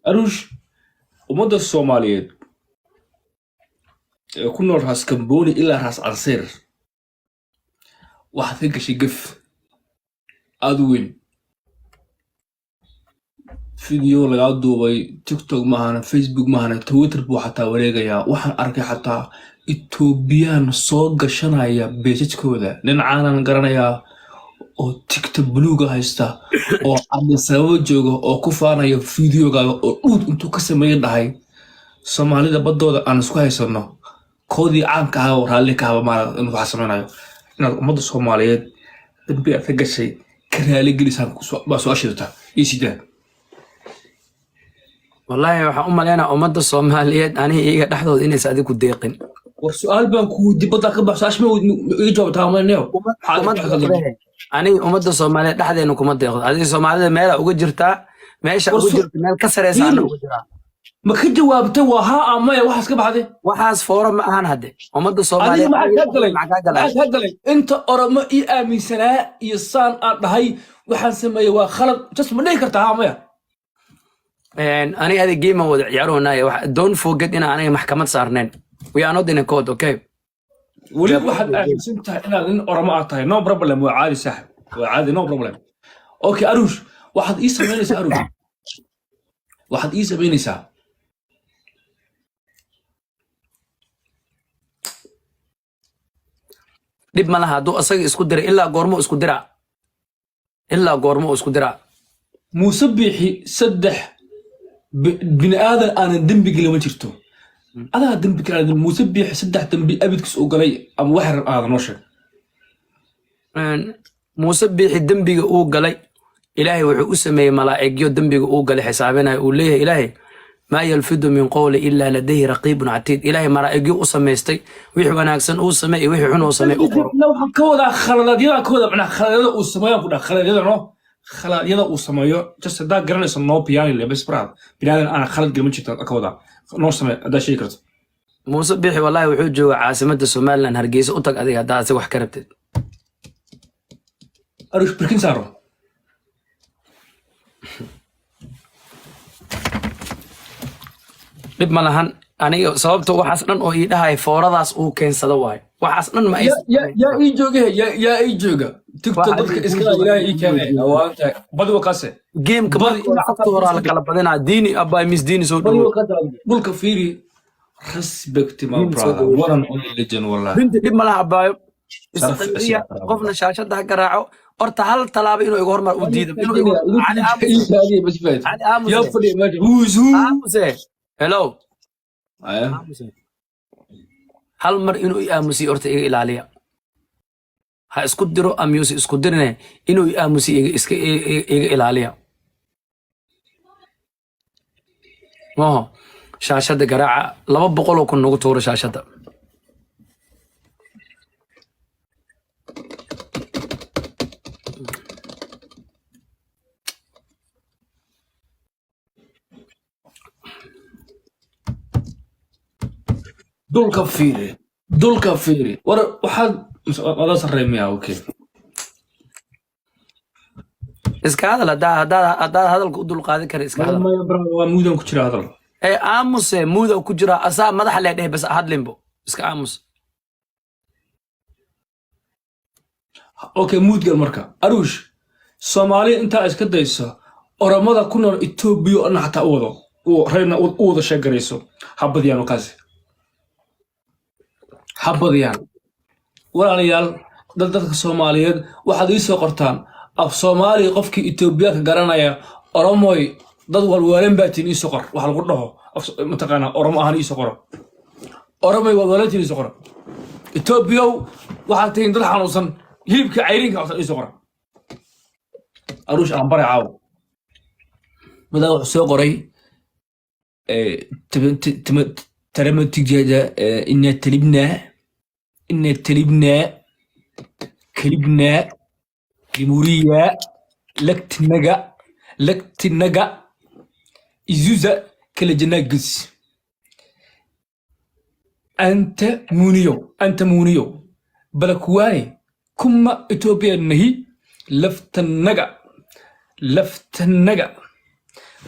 أروش ومدى الصوماليات كنا راس كمبوني إلا راس عصير واحد فيك شي قف أدوين فيديو laga duubay TikTok maahana Facebook maahana Twitter buu xataa wareegaya waxaan arkay xataa Ethiopian soo gashanaya beejadkooda nin caanan garanaya oo TikTok buluuga haysta oo sababo jooga oo ku faanaya fiidiyogaaga oo dhuud intuu ka sameeyay dhahay Soomaalida badooda aan isku haysano koodii caanka ah oo raalli ka haba maal inuu wax sameynayo inaad ummadda Soomaaliyeed dambi aad ka gashay ka raali gelisaan baa soo ashirta isida والله waxaan u maleynaa ummadda Soomaaliyeed aniga iyaga dhaxdooda inay saadi ku deeqin والسؤال بانكو دي بدا كبحث اش مو يجاوب تمام نيو aniga ummadda Soomaaliyeed dhaxdeena kuma deeqdo adiga Soomaalida meel uga jirtaa meesha uga jirta meel ka sareysa aan uga jiraa ما كجوابته وها اما waxaas ka baxday waxaas foora ma ahan hadde ummadda Soomaaliyeed maxaa galay inta oramo ii aaminsanaa iyo saan aan dhahay waxaan sameeyay waa khalad just ma dhihi kartaa amaya aniga adiga game wada ciyaaroonaay don't forget in aniga maxkamad saarneen we are not in a court okay wali waxaad aaminsantahay inaad in oramo aad tahay no problem waa caadi saaxib waa caadi no problem okay arush waxaad ii sameynaysaa arush waxaad ii sameynaysaa dib ma laha hadduu asaga isku diray ilaa goormo isku diraa muuse biixi saddex bini aadan aanan dembi gelin ma jirto adaa dembi kale muuse biixi saddex dembi abidkiis u galay ama wax rab aadan noo sheeg muuse biixi dembiga uu galay ilaahay wuxuu u sameeyey malaa'igyo dembiga uu galay xisaabinaya uu leeyahay ilaahay ما يلفظ من قول إلا لديه رقيب عتيد إلهي مرايجي أسميستي ويحو وناكسن أسمي ويحو حنو أسمي أقرأ لو كودا خلاد يدا كودا معناها خلاد أسمي كودا خلاد يدا نو خلاد يدا أسمي جس دا جرنس نو بياني اللي بس براد بنادم أنا خلاد جمشي كودا نو أسمي دا شيء كرت موسى بيحي والله وحوجه عاصمة الصومال لأن هرجيس أوتك أديك دا سوى حكرت أروح بركين سارو dib ma lahan aniga sababta waxaas dhan oo ii dhahay fooradaas uu keensado waay waxaas dhan ma yaa ii jooga tiktok dadka iska ilaahay ii keenay awaanta badi waqase game ka badi factor la kala badana diini abay mis diini soo dhaw dhulka fiiri respect my brother what an only legend wallahi binti dib ma laha abayo qofna shaashada garaaco horta hal talaabo inuu iga hormar u diido inuu yaa fadhi ma hello hal mar inuu aamusi horta iga ilaaliya ha isku diro amyusi isku dirne inuu aamusi iga ilaaliya shaashada garaaca 200 kun nagu tuuro shaashada دول كفيري ورا واحد هذا سريميا اوكي iska hadal hadda hadalku dul qaadi kara iska hadal ما يبرا ومودن ku jira hadal aamus muuda ku jira asaa madax leedahay bas hadlimbo iska aamus okay mood gal marka arush Soomaali inta iska dayso oramada ku nool Ethiopia ana xataa wado oo reena u wada sheegareyso habadiyaan kaasi habadiyaan walaalayaal dadka Soomaaliyeed waxaad ii soo qortaan af Soomaali qofkii Ethiopia ka garanaya oromoy dad walwaalan baatiin ii soo qor waxa lagu dhaho mataqaana oromo ahaan ii soo qor oromoy walwaalan ii soo qor Ethiopia waxa tiin dad xanuunsan hilibka cayrinka ii soo qor arush aan bari caaw madaa wuxuu soo qoray ترمت جدا إن تلبنا كلبنا كموريا لكت النجا إزوزة كل جناقز أنت مونيو بلكواني كما إثيوبيا النهي لفت النجا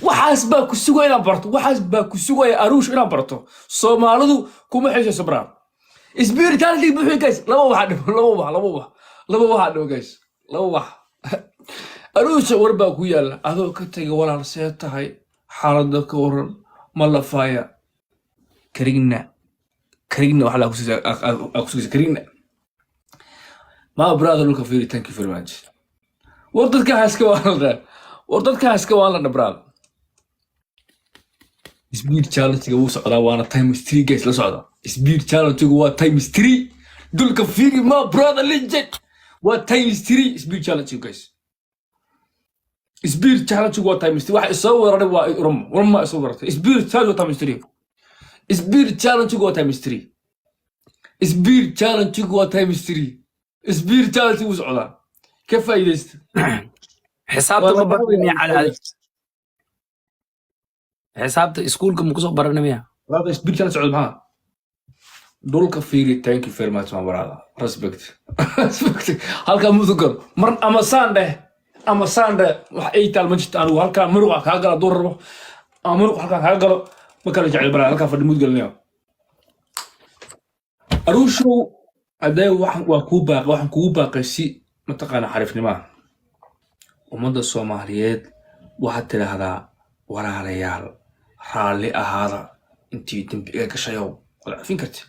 waxaas baa ku sugaya inaan barto waxaas baa ku sugaya aruush inaan barto soomaalidu kuma xiisayso brad spirituality buuxi guys laba waxa dhibo guys laba wax aruusha war baa ku yaala adoo ka tagay walaal see tahay xaaladda ka waran ma lafaaya karigna waxa la kusugaysa karigna ma brother look very thank you very much war dadka haaska waa la brad speed challenge wuu socdaa waana times 3 guys la socda speed challenge waa times 3 dulka fiiri ma brother legend waa times 3 speed challenge guys speed challenge waa times 3 waxa soo weeraray waa urma soo weeraray speed challenge waa times 3 speed challenge waa times 3 speed challenge waa times 3 speed challenge wuu socdaa ka faa'iideysta xisaabta ma baranaya cali hadi xisaabta iskuulka ma kusoo baranaya brother speed challenge socda maxaa dulka fiiri thank you very much my brother respect halka mudugal mar ama sande wax ay taal ma jirto anigu halka muruqa ka gala door rabo ama muruq halka ka galo ma kala jecel brother halka fadhi mudgalnayo aruushu aday waxaan kugu baaqay si mataqaana xarifnimo ummadda Soomaaliyeed waxaad tiraahdaa walaalayaal raalli ahaada intii dambiga gashayow wala afin karti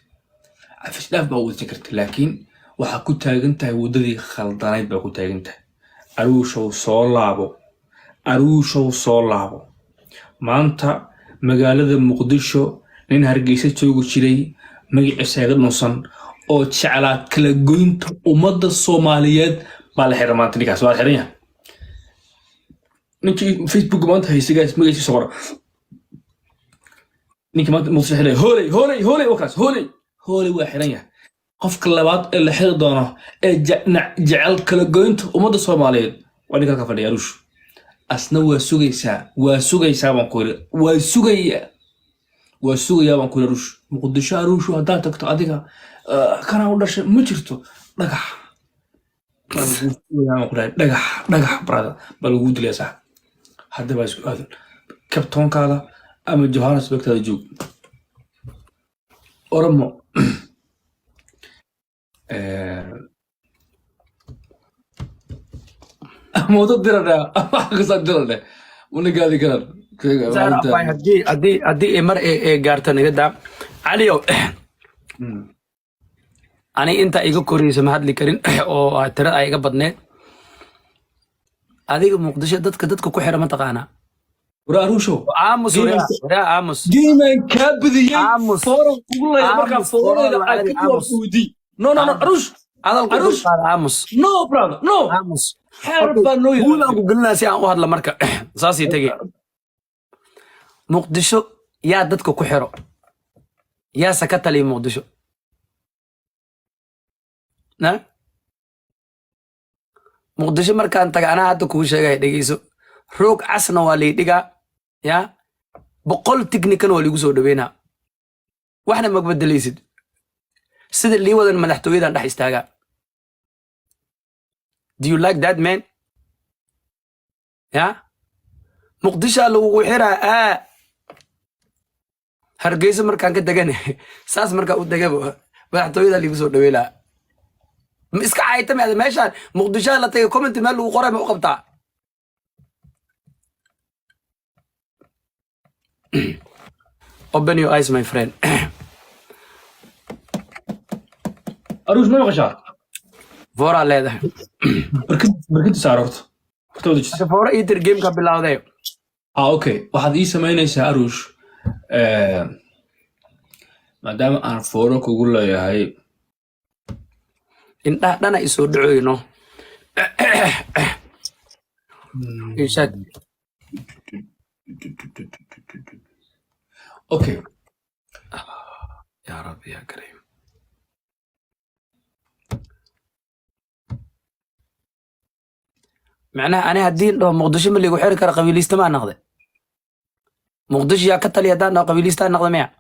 afis dhaaf baa wada karti laakiin waxa ku taagan tahay wadadii khaldanayd baa ku taagan tahay aruushow soo laabo maanta magaalada Muqdisho nin Hargeysa joogo jiray magaciisa iga nuusan oo jeclaa kala goynta ummadda Soomaaliyeed baa la xiray maanta ninkaas waa xiran yahay ninkii Facebook maanta haysigaas magaciisa soo qora ninkii maanta Muqdisho xiray hooley wakaas hooley waa xiran yahay qofka labaad ee la xiri doono ee jecel kala goynta ummadda Soomaaliyeed waa ninka ka fadhiya aruush asna waa sugaysaa baan ku yiri waa sugayaa baan ku yiri aruush Muqdisho aruush hadaa tagto adiga kana u dhashay ma jirto dhagax brother bal ugu dilaysaa hadda baa isku aadan kabtoonkaada ama Johannesburg-taada joog Oromo موضوع درنا قصة درنا ونقال كلام هدي مر قارتنا قدام عليو أنا أنت إيجو كوريس ما حد لكرين أو ترى إيجا بدنة هذه مقدسة دتك كحرة ما تقانا وراروشو عاموس يا عاموس ديما كابدي عاموس فورا كلها مركب فورا عاموس ودي نو أروش أروش عاموس نو برادر نو عاموس حرب نو ولا قلنا سي واحد لمركب ساسي تجي مقدسة يا دتك كحرة يا سكت لي مقدسة نعم مقدسة مركان تجانا هاتو كوشة جاي دقيسو روك عسنا والي دقا يا بقول تكنيكال والي جوسو دبينا واحنا ما قبدليسد سيد اللي ودن مدحتوي ده راح يستاجا do you like that man يا مقدسة لو وحرا هرجيسو مركان كدقاني ساس مركا ودقابو مدحتوي ده اللي جوسو دبينا مسك عايتم هذا ماشي مقدسة لا تيجي كومنت مال وقرا ما وقبتها open your eyes my friend أروش ما يغشار فورا leedahay بركد سعرت كتودش فورا إيتر جيم كبلاوداyo أوكي waxaad ii samaynaysaa aruush maadaama aan fooro kugu leeyahay indhaha dhana isoo dhacoyno inshaad okay يا رب يا كريم معناها أنا هدين لو مقدش من اللي يقول كرا قبيليست ما نقضي مقدش يا كتل يدان لو قبيليست نقضي معه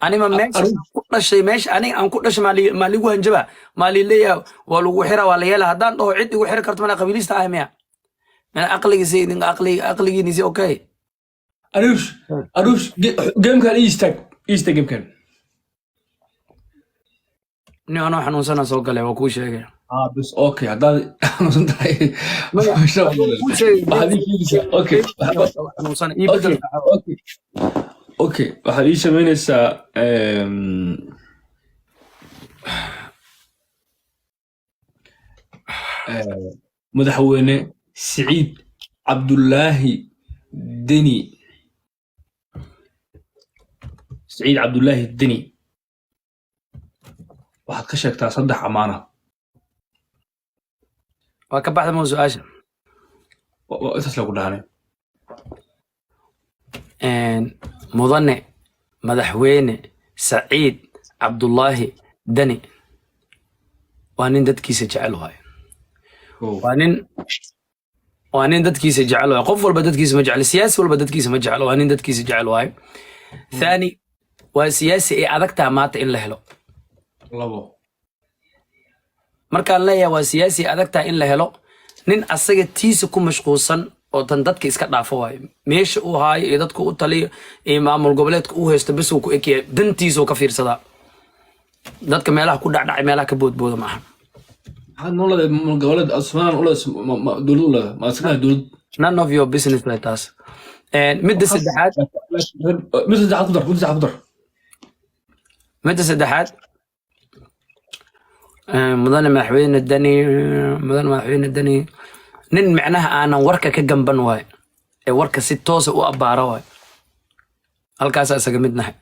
أنا ما ماشي كل شيء ماشي أنا كل شيء مالي جوه نجبا مالي ليا ولو حرا ولا يلا هدان لو عدي وحرا كرت من قبيليست معه أنا عقلي سيد عقلي نسي أوكي أروش جيم كان إيستك جيم كان أنا حنون سنة سوق له وكل شيء بس أوكي هذا أنا صنت ما شاء الله هذه كيسة أوكي حنون سنة أوكي هذه شمين السا مدحوينه سعيد عبد الله دني سعيد عبد الله الدني waxaad ka sheegtaa 3 amaana waa ka baxda mawduucaasha intaas lagu dhaanay mudane madaxweyne Saciid Cabdullaahi Dani waa nin dadkiisa jecel waay waa nin dadkiisa jecel waay qof walba dadkiisa ma jecel siyaasi walba dadkiisa ma jecel waa nin dadkiisa jecel waay thani waa siyaasi ay adagtaa maanta in la helo labo markaan leeyahay waa siyaasi adagtaa in la helo nin asaga tiisa ku mashquulsan oo tan dadka iska dhaafo waay meesha uu haayo ee dadku u taliyo ee maamul goboleedka uu haysto bas uu ku ekeeyay dantiisa ka fiirsada dadka meelaha ku dhacdhacay meelaha ka boodbooda ma aha had noloda maamul goboleed asmaan dowladda ma asmaa dowlad none of your business like taas midda saddexaad midda saddexaad mudane madaxweyne Dani nin macnaha aanan warka ka gamban waay ee warka si toos ah u abaara waay halkaas asaga midnahay